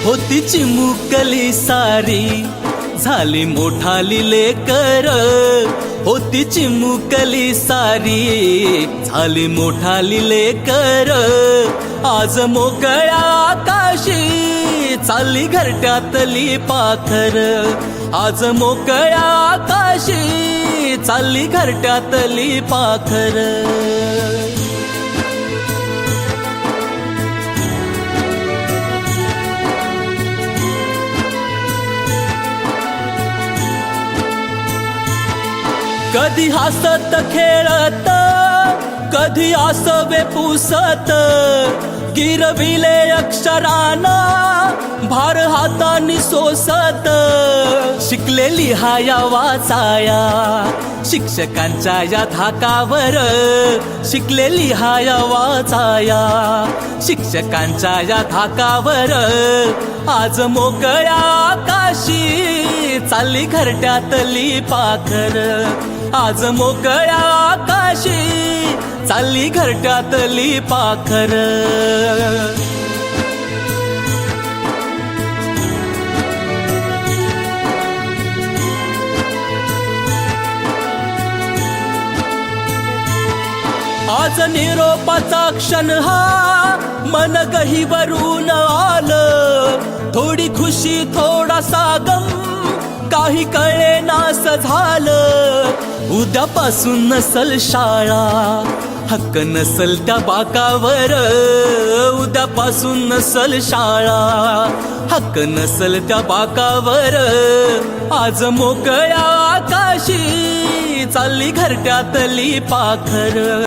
होती चिमुकली सारी झाली मोठाली लेकर, होती चिमुकली सारी झाली मोठाली लेकर, आज मोकळ्या आकाशी चालली घरट्यातली पाखर, आज मोकळ्या आकाशी चालली घरट्यातली पाखर. कधी हसत खेळत, कधी आसवे पुसत, गिरविले अक्षराना भार हातानी सोसत. शिकलेली हाया वाचाया शिक्षकांच्या या धाकावर, शिकलेली हाया वाचाया शिक्षकांच्या या धाकावर, आज मोकळ्या आकाशी चालली घरट्यातली पाखर, आज मोकळ्या आकाशी चालली घरट्यातली पाखर. आज निरोपाचा क्षण हा मन गहिवरून आलं, थोडी खुशी थोडासा गम काही कळे नास झालं. उद्यापासून नसल शाळा हक्क नसल त्या बाकावर, उद्यापासून नसल शाळा हक्क नसल त्या बाकावर, आज मोकळ्या आकाशी चालली घरट्यातली पाखर.